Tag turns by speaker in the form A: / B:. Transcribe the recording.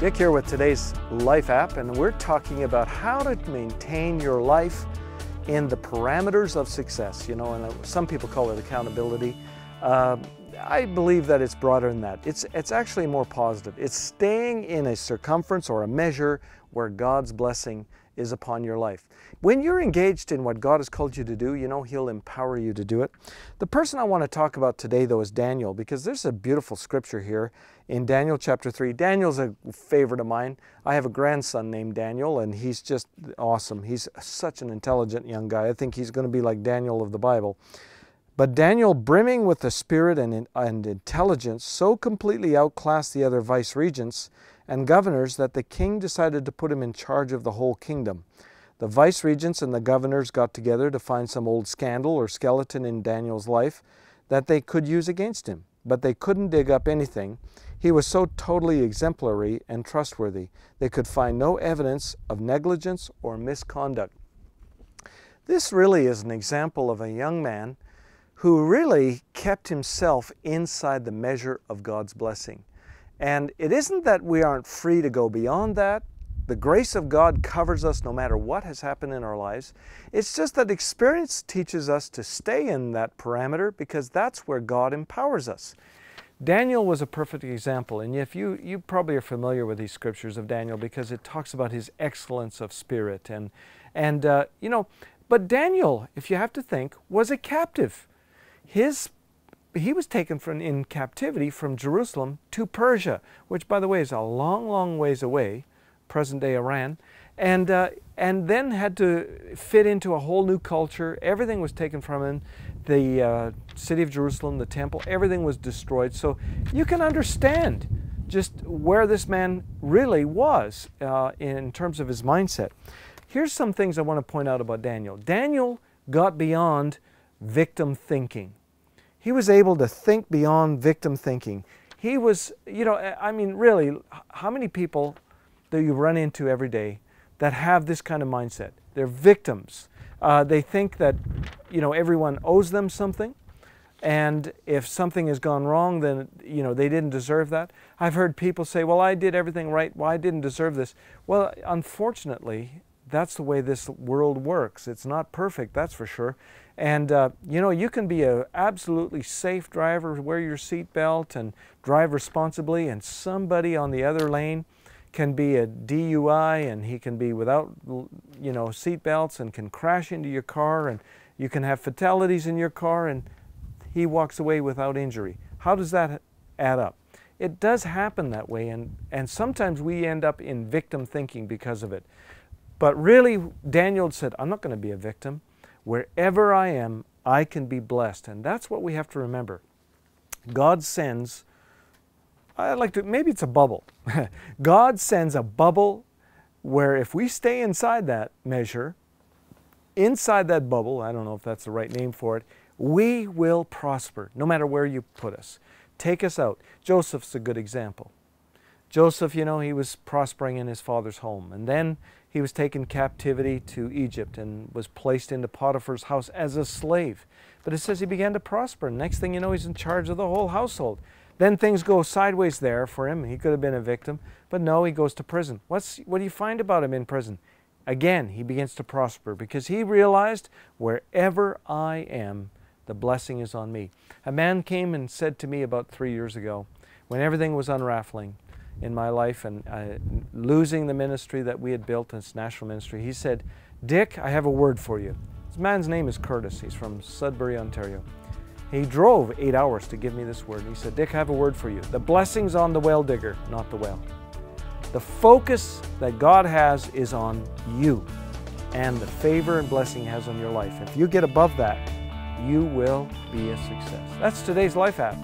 A: Dick here with today's Life app, and we're talking about how to maintain your life in the parameters of success. You know, and some people call it accountability. I believe that it's broader than that. It's actually more positive. It's staying in a circumference or a measure where God's blessing is upon your life. When you're engaged in what God has called you to do, you know, He'll empower you to do it. The person I want to talk about today, though, is Daniel, because there's a beautiful scripture here in Daniel chapter 3. Daniel's a favorite of mine. I have a grandson named Daniel, and he's just awesome. He's such an intelligent young guy. I think he's going to be like Daniel of the Bible. But Daniel, brimming with the spirit and intelligence, so completely outclassed the other vice-regents and governors that the king decided to put him in charge of the whole kingdom. The vice-regents and the governors got together to find some old scandal or skeleton in Daniel's life that they could use against him, but they couldn't dig up anything. He was so totally exemplary and trustworthy. They could find no evidence of negligence or misconduct. This really is an example of a young man who really kept himself inside the measure of God's blessing. And it isn't that we aren't free to go beyond that. The grace of God covers us no matter what has happened in our lives. It's just that experience teaches us to stay in that parameter because that's where God empowers us. Daniel was a perfect example, and if you probably are familiar with these scriptures of Daniel because it talks about his excellence of spirit and you know, but Daniel, if you have to think, was a captive. He was taken in captivity from Jerusalem to Persia, which, by the way, is a long, long ways away, present-day Iran, and then had to fit into a whole new culture. Everything was taken from him. The city of Jerusalem, the temple, everything was destroyed. So you can understand just where this man really was in terms of his mindset. Here's some things I want to point out about Daniel. Daniel got beyond victim thinking. He was able to think beyond victim thinking. He was, you know, I mean, really, how many people that you run into every day that have this kind of mindset? They're victims. They think that, you know, everyone owes them something, and if something has gone wrong, then, you know, they didn't deserve that. I've heard people say, well, I did everything right, well, I didn't deserve this. Well, unfortunately, that's the way this world works. It's not perfect, that's for sure. And, you know, you can be an absolutely safe driver, wear your seatbelt and drive responsibly, and somebody on the other lane can be a DUI and he can be without, you know, seatbelts and can crash into your car, and you can have fatalities in your car and he walks away without injury. How does that add up? It does happen that way, and sometimes we end up in victim thinking because of it. But really, Daniel said, I'm not going to be a victim. Wherever I am, I can be blessed. And that's what we have to remember. God sends, maybe it's a bubble. God sends a bubble where if we stay inside that measure, inside that bubble, I don't know if that's the right name for it, we will prosper no matter where you put us. Take us out. Joseph's a good example. Joseph, you know, he was prospering in his father's home, and then he was taken captivity to Egypt and was placed into Potiphar's house as a slave. But it says he began to prosper. Next thing you know, he's in charge of the whole household. Then things go sideways there for him. He could have been a victim, but no, he goes to prison. What do you find about him in prison? Again, he begins to prosper because he realized, wherever I am, the blessing is on me. A man came and said to me about 3 years ago, when everything was unraveling in my life and losing the ministry that we had built, this national ministry, he said, Dick, I have a word for you. This man's name is Curtis. He's from Sudbury, Ontario. He drove 8 hours to give me this word. He said, Dick, I have a word for you. The blessing's on the well digger, not the well. The focus that God has is on you and the favor and blessing He has on your life. If you get above that, you will be a success. That's today's Life app.